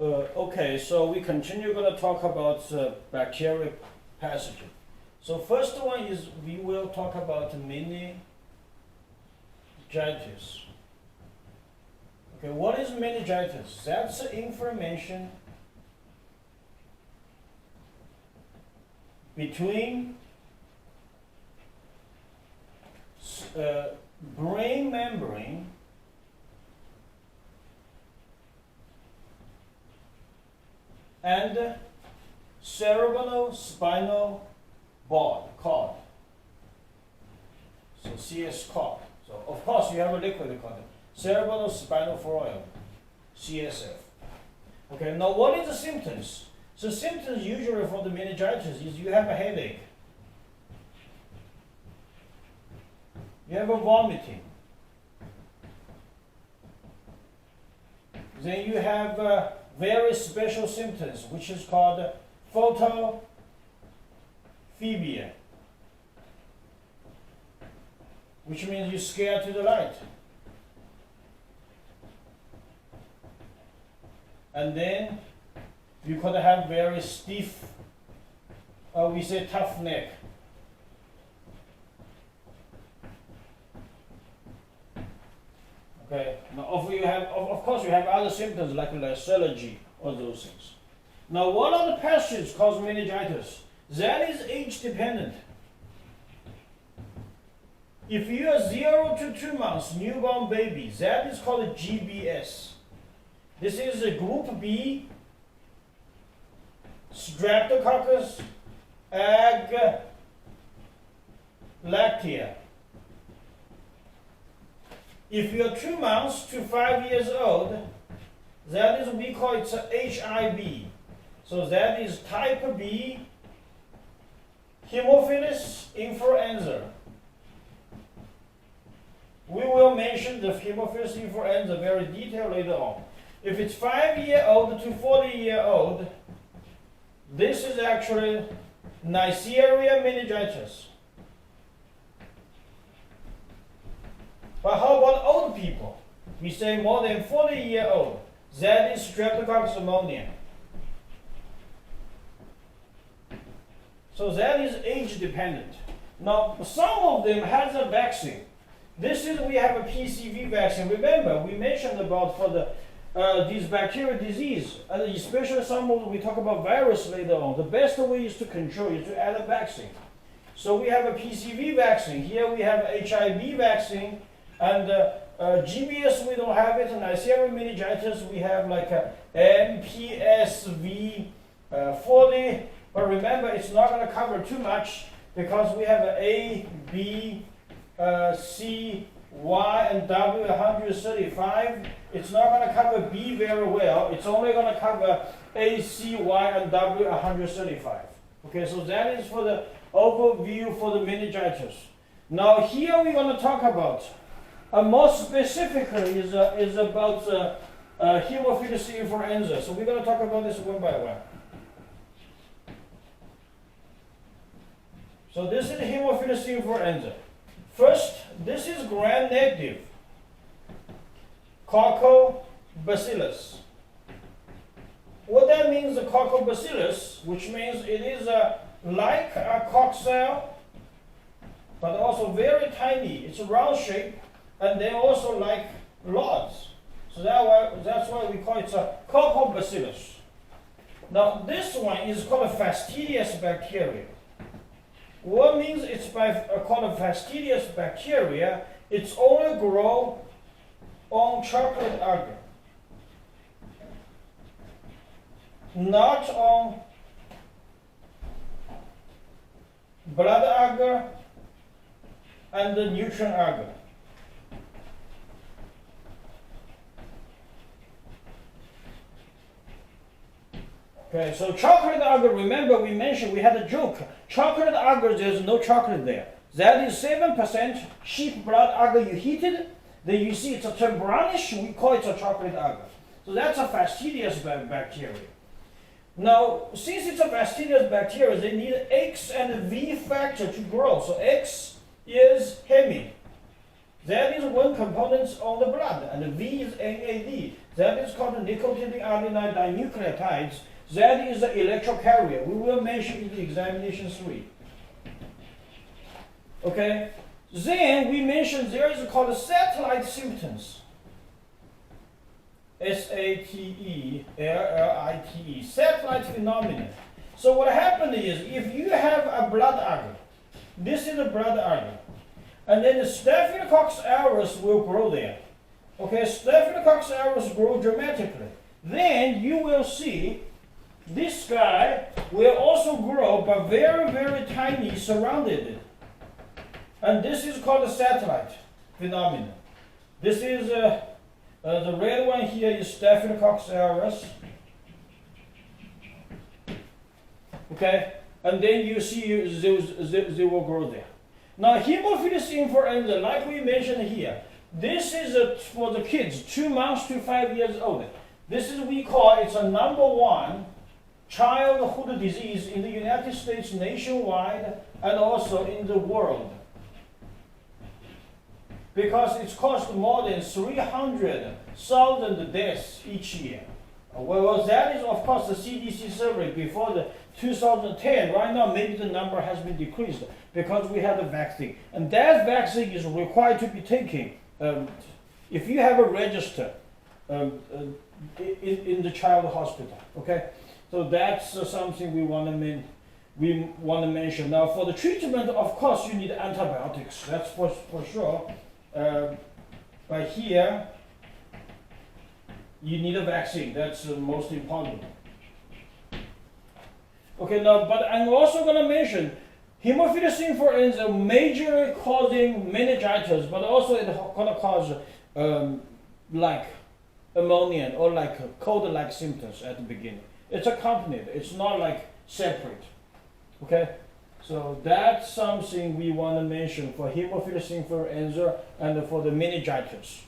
Okay, so we continue going to talk about bacterial pathogen. So first one is we will talk about meningitis. Okay, what is meningitis? That's inflammation between brain membrane and cerebral spinal cord. So CS cord. So of course you have a liquid cord. Cerebral spinal fluid, CSF. Okay, now what is the symptoms? So symptoms usually for the meningitis is you have a headache. You have a vomiting. Then you have very special symptoms, which is called photophobia, which means you're scared to the light. And then you could have very stiff, we say tough neck. Okay. Now, of course, you have other symptoms like lethargy or those things. Now, what are the pathogens cause meningitis? That is age dependent. If you are 0 to 2 months newborn baby, that is called GBS. This is a group B, Streptococcus agalactia. If you are 2 months to 5 years old, that is we call it HIB. So that is type B Haemophilus influenza. We will mention the Haemophilus influenza very detailed later on. If it's 5-year-old to 40-year-old, this is actually Neisseria meningitis. But how about old people? We say more than 40-year-old. That is Streptococcus pneumoniae. So that is age dependent. Now, some of them has a vaccine. We have a Pcv vaccine. Remember, we mentioned about for the these bacterial disease, and especially some of them, we talk about virus later on. The best way is to control, is to add a vaccine. So we have a Pcv vaccine. Here we have a HIV vaccine, and GBS we don't have it. And Neisseria meningitis we have like a MPSV 40. But remember, it's not going to cover too much because we have A, B, C, Y, and W 135. It's not going to cover B very well. It's only going to cover A, C, Y, and W 135. Okay, so that is for the overview for the meningitis. Now here we're going to talk about, more specifically is about Haemophilus influenza. So we're going to talk about this one by one. So this is Haemophilus influenza. First, this is gram-negative Coccobacillus. What that means, the Coccobacillus, which means it is like a coccyl, but also very tiny. It's a round shape, and they also like rods. So that's why we call it a Coccobacillus. Now this one is called a Fastidious Bacterium. What means it's called a Fastidious Bacteria? It's only grow on chocolate agar, not on blood agar and the nutrient agar. Okay, so chocolate agar, remember we mentioned, we had a joke. Chocolate agar, there's no chocolate there. That is 7% sheep blood agar. You heat it, then you see it's a turn brownish, we call it a chocolate agar. So that's a fastidious bacteria. Now, since it's a fastidious bacteria, they need X and V factor to grow. So X is hemi. That is one component on the blood, and V is NAD. That is called nicotinic adenine dinucleotides. That is the electrocarrier. We will mention in the examination 3. Okay? Then we mentioned there is called satellite symptoms. SATELLITE, satellite phenomenon. So what happened is, if you have a blood agar, this is a blood agar, and then the Staphylococcus aureus will grow there. Okay, Staphylococcus aureus grow dramatically. Then you will see this guy will also grow, but very, very tiny, surrounded. And this is called a satellite phenomenon. This is the red one here is Staphylococcus aureus. Okay, and then you see they will grow there. Now, Haemophilus influenza, like we mentioned here, this is for the kids 2 months to 5 years old. This is we call it's a #1 childhood disease in the United States nationwide and also in the world, because it's caused more than 300,000 deaths each year. Well, that is of course the CDC survey before the 2010. Right now, maybe the number has been decreased because we have a vaccine, and that vaccine is required to be taken if you have a register in the child hospital. Okay, so that's something we want to mention. Now, for the treatment, of course, you need antibiotics. That's for sure. But here, you need a vaccine. That's the most important. Okay, now, but I'm also going to mention Haemophilus influenza majorly causing meningitis, but also it's going to cause like pneumonia or like cold-like symptoms at the beginning. It's accompanied. It's not like separate. Okay, so that's something we want to mention for Haemophilus influenza and for the meningitis.